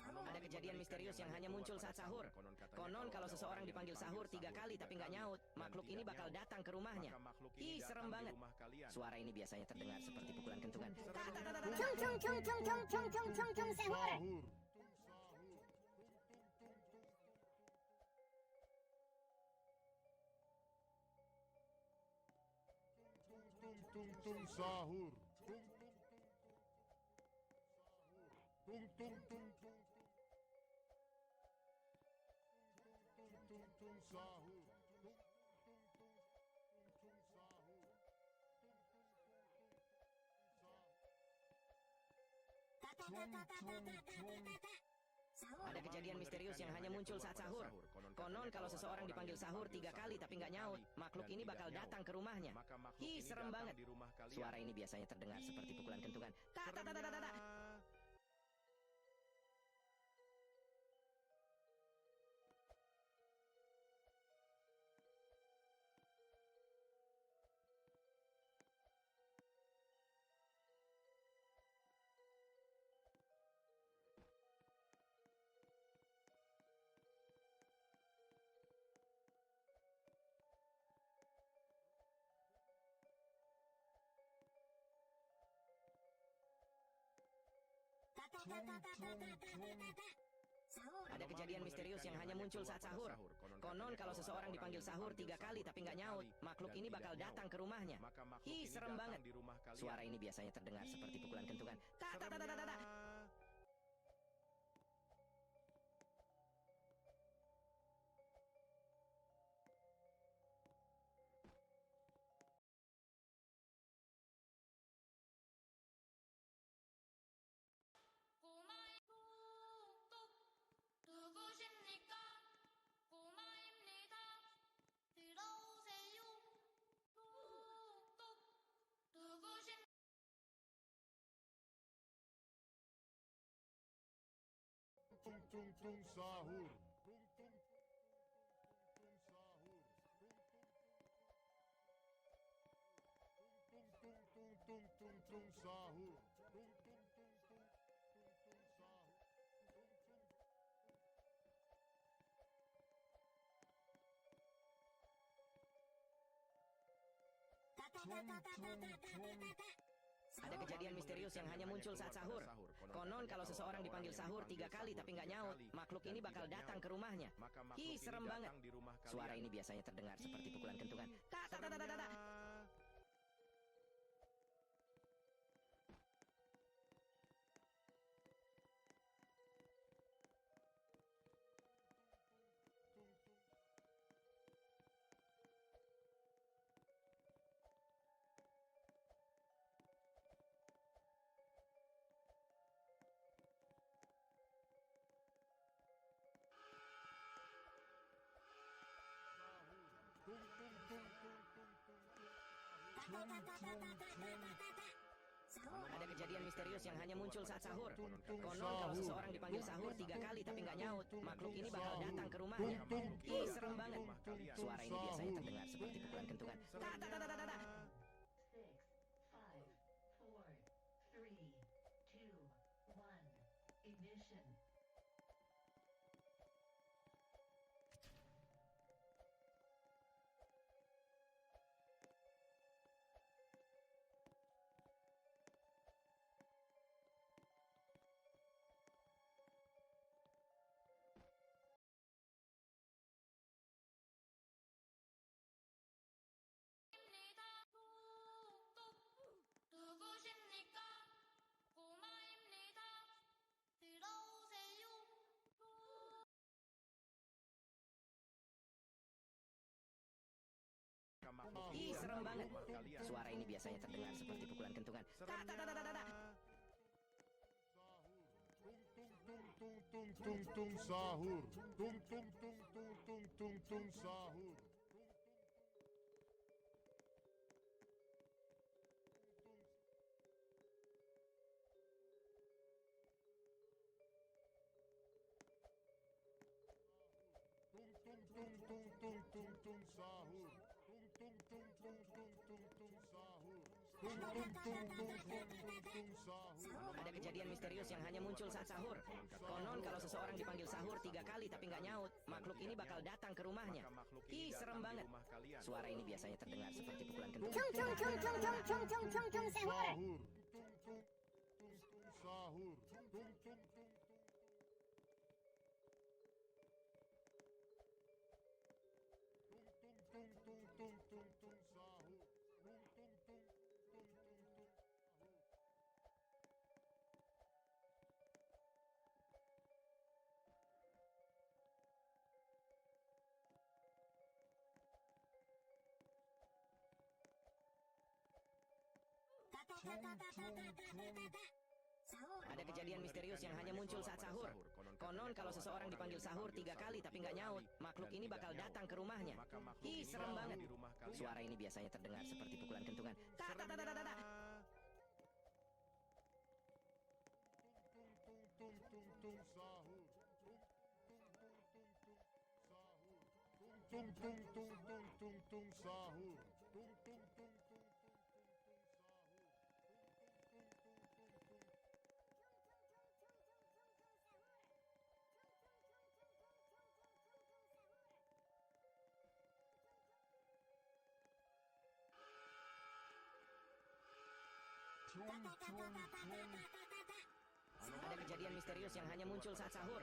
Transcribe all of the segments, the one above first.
Ada kejadian misterius yang hanya muncul saat sahur. Konon kalau seseorang dipanggil sahur 3 kali tapi nggak nyaut, makhluk ini bakal datang ke rumahnya. Ih, serem banget. Suara ini biasanya terdengar seperti pukulan kentungan. Cung cung cung cung cung cung cung cung cung sahur. Tung tung tung sahur. Tung tung tung tung tung tung sahur. Tung sahur. Ada kejadian misterius yang hanya muncul saat sahur. Konon kalau seseorang dipanggil sahur 3 kali tapi nggak nyaut, makhluk ini bakal datang ke rumahnya. Ih, serem banget. Suara ini biasanya terdengar seperti pukulan kentungan. Ada kejadian misterius yang hanya muncul saat sahur. Konon kalau seseorang dipanggil sahur 3 kali tapi nggak nyaut, makhluk ini bakal datang ke rumahnya. Ih, serem banget. Suara ini biasanya terdengar seperti pukulan kentungan. 꼬마입니다. 누구십니까? 꼬마입니다. 들어오세요. 뚝뚝. 누구십니까? Tung tung tung sahur. Tung tung tung sahur. Tung tung tung tung tung sahur. Tung tung tung tung sahur. Ada kejadian misterius yang hanya muncul saat sahur. Konon kalau seseorang dipanggil sahur 3 kali tapi nggak nyaut, makhluk ini bakal datang ke rumahnya. Ih, serem banget. Suara ini biasanya terdengar seperti pukulan kentungan. Ada kejadian misterius yang hanya muncul saat sahur. Konon kalau seseorang dipanggil sahur 3 kali tapi nggak nyaut, makhluk ini bakal datang ke rumahnya. Ih, serem banget. Suara ini biasanya terdengar seperti pukulan kentungan. 6, 5, 4, 3, 2, 1, ignition. 누구십니까? 꼬마입니다. 들어오세요. Ih, serem banget. Suara ini biasanya terdengar seperti pukulan kentungan. Tung tung tung tung sahur. Tung tung tung tung tung tung sahur. Tung tung tung tung tung tung sahur. Tung tung tung tung tung tung tung sahur. tung tung tung tung tung tung tung sahur. Ada kejadian misterius yang hanya muncul saat sahur. Konon kalau seseorang dipanggil sahur 3 kali tapi nggak nyaut, makhluk ini bakal datang ke rumahnya. Ih, serem banget. Suara ini biasanya terdengar seperti pukulan kentung. Cung cung cung cung cung cung cung cung cung sahur. Sahur. Tung tung tung tung. Tung tung tung tung tung sahur. Tung tung tung tung tung tung. Sahur. Ada kejadian misterius yang hanya muncul saat sahur. Konon kalau seseorang dipanggil sahur 3 kali tapi nggak nyaut, makhluk ini bakal datang ke rumahnya. Ih, serem banget. Suara ini biasanya terdengar seperti pukulan kentungan. Ta ta ta ta ta ta. Tung tung tung sahur. Tung tung tung tung tung tung sahur. Tung tung tung tung tung tung tung sahur. Ada kejadian misterius yang hanya muncul saat sahur.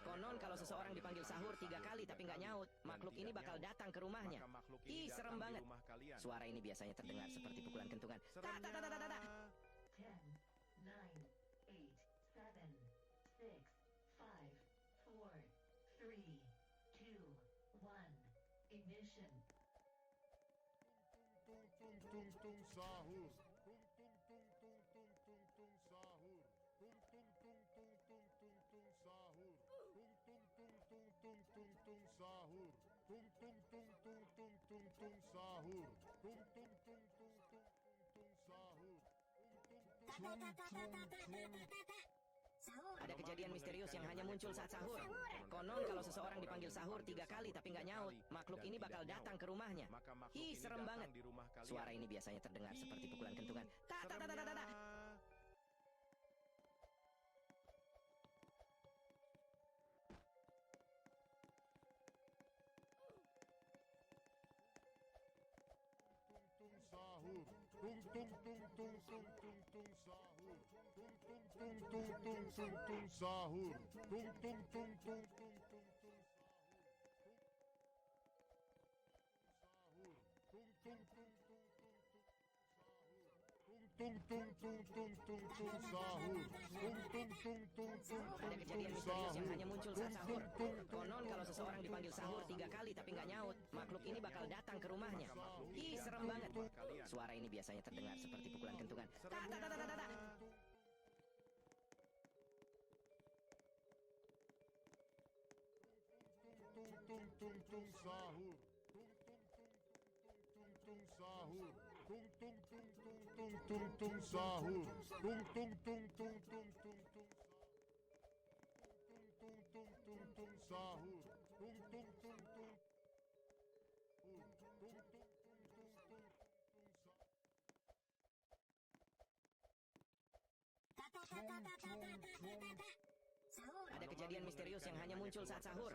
Konon kalau seseorang dipanggil sahur 3 kali tapi nggak nyaut, makhluk ini bakal datang ke rumahnya. Ih, serem banget. Suara ini biasanya terdengar seperti pukulan kentungan. Ta ta ta ta ta ta. 10, 9, 8, 7, 6, 5, 4, 3, 2, 1. Ignition. Tung tung tung tung sahur. Tung tung tung tung tung tung tung sahur. Tung tung tung tung tung tung tung sahur. Tung tung tung tung tung tung tung sahur. Tung tung tung tung tung tung tung sahur. Tung tung tung tung tung tung sahur. Sahur. Ada kejadian misterius yang hanya muncul saat sahur. Konon kalau seseorang dipanggil sahur 3 kali tapi nggak nyaut, makhluk ini bakal datang ke rumahnya. Ih, serem banget. Suara ini biasanya terdengar seperti pukulan kentungan. Ta ta ta ta ta ta. Tung sahur. Tung tung tung tung tung tung tung sahur. Tung tung tung tung tung tung tung sahur. Tung tung tung tung tung tung tung sahur. Tung tung tung tung tung tung tung tung sahur. Tung tung tung tung tung Ada kejadian misterius yang hanya muncul saat sahur. Konon kalau seseorang dipanggil sahur 3 kali tapi nggak nyaut, makhluk ini bakal datang ke rumahnya. Ih, serem banget. Suara ini biasanya terdengar seperti pukulan kentungan. Ta ta ta ta ta ta. tung tung tung tung sahur. Tung tung tung tung tung sahur. Tung tung tung tung tung tung tung sahur. Tung tung tung tung tung tung tung tung tung tung tung sahur. Tung tung tung tung tung tung tung Sahur. Ada kejadian misterius yang hanya muncul saat sahur.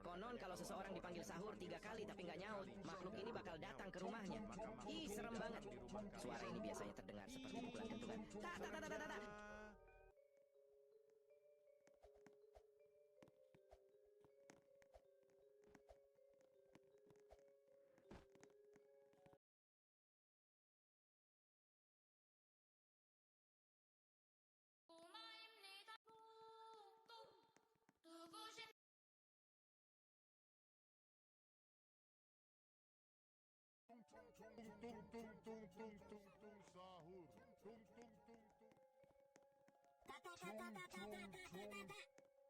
Konon kalau seseorang dipanggil sahur 3 kali tapi nggak nyaut, makhluk ini bakal datang ke rumahnya. Ih, serem banget. Suara ini biasanya terdengar seperti pukulan kentungan. Ta ta ta ta ta ta. 고마입니다. 뚝뚝 누구신 tung tung tung tung tung tung tung tung sahur. Tung tung tung tung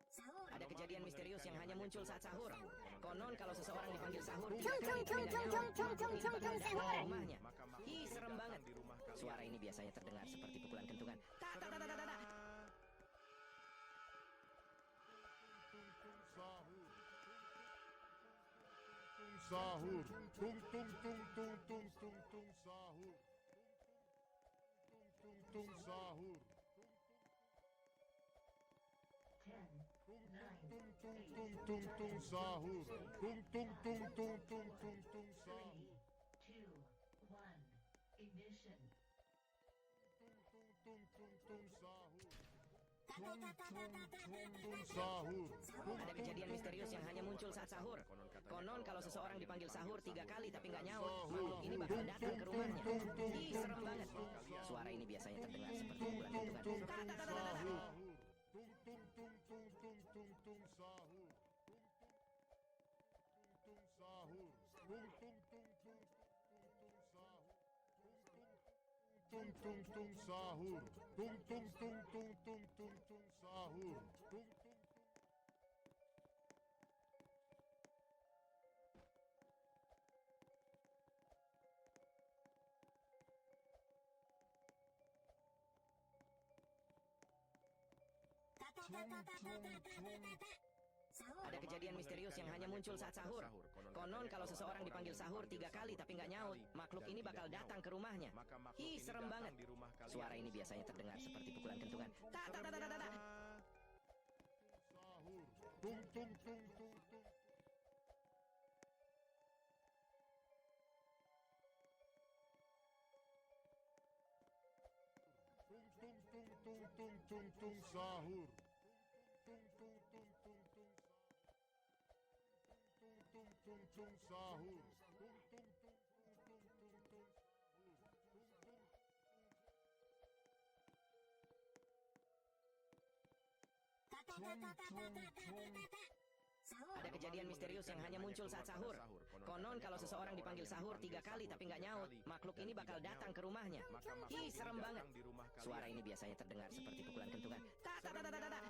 Sahur. Ada kejadian misterius yang hanya muncul saat sahur. Konon kalau seseorang dipanggil sahur 3 Cung kali cung tapi cung nggak cung nyaut, cung cung cung cung cung makhluk ini bakal datang ke sahur. rumahnya. Ih, serem banget. Suara ini biasanya terdengar seperti pukulan kentungan. Ta ta ta ta ta ta. sahur. Tung tung tung tung tung tung tung sahur. tung sahur. 10, 9, Tung tung tung tung tung sahur. Tung tung tung tung tung tung tung 3, sahur. 2, 1. Ignition. Tung tung tung tung tung sahur. Tung tung tung tung sahur. Ada kejadian misterius yang hanya muncul saat sahur. Konon kalau seseorang dipanggil sahur 3 kali tapi nggak nyaut, makhluk ini bakal datang ke rumahnya. Ih, serem banget. Suara ini biasanya terdengar seperti bulan hitungan. Ta, ta, ta, ta, ta, ta. Tung tung tung tung tung tung tung sahur. Tung tung sahur. Tung tung tung tung tung sahur. Tung tung tung sahur. Tung tung tung tung tung tung sahur. Tung tung Ada kejadian misterius yang hanya muncul saat sahur. Konon kalau seseorang dipanggil sahur 3 kali tapi nggak nyaut, makhluk ini bakal datang ke rumahnya. Ih, serem banget. Suara ini biasanya terdengar seperti pukulan kentungan. Ta, ta, ta, ta, ta, ta. sahur. Tung tung tung tung tung. Tung tung tung tung tung tung tung sahur. Tung tung tung tung tung tung tung tung sahur. Tung tung tung tung tung tung sahur. Ada kejadian misterius yang hanya muncul saat sahur. Konon kalau seseorang dipanggil sahur 3 kali tapi nggak nyaut, makhluk ini bakal datang ke rumahnya. Ih, serem banget. Suara ini biasanya terdengar seperti pukulan kentungan. Ta, ta, ta, ta, ta, ta.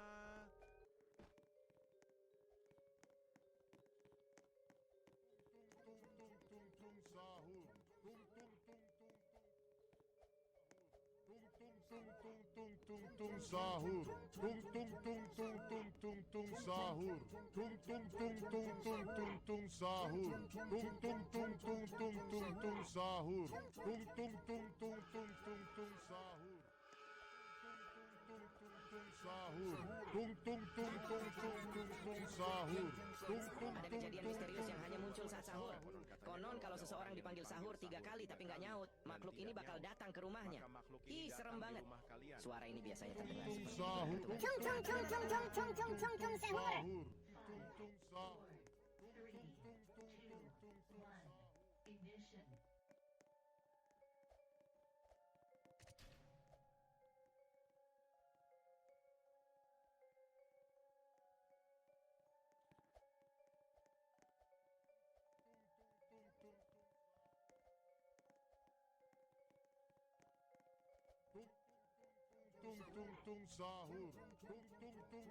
Tung tung tung tung sahur. Tung tung tung tung sahur. Tung tung tung tung tung sahur. Tung tung tung tung sahur. Tung tung tung tung sahur. Tung tung tung tung sahur. Sahur. Tung tung tung tung sahur. Tung tung Ada kejadian misterius yang hanya muncul saat sahur. Konon kalau seseorang dipanggil sahur 3 kali tapi nggak nyaut, makhluk ini bakal datang ke rumahnya. Ih, serem banget. Suara ini biasanya terdengar seperti pukulan kentungan. Chung chung chung chung chung chung chung chung chung sahur. sahur. Tung tung 4, sahur. 3, 2, 1. Ignition. Tung tung tung sahur. Tung tung tung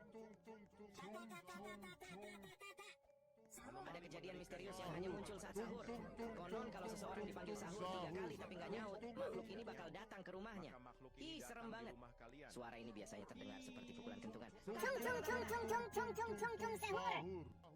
Ada kejadian misterius yang hanya muncul saat sahur. Konon kalau seseorang dipanggil sahur 3 kali tapi nggak nyaut, makhluk ini bakal datang ke rumahnya. Ih, serem banget. Suara ini biasanya terdengar seperti pukulan kentungan. Chung chung chung chung chung chung chung chung chung sahur. sahur.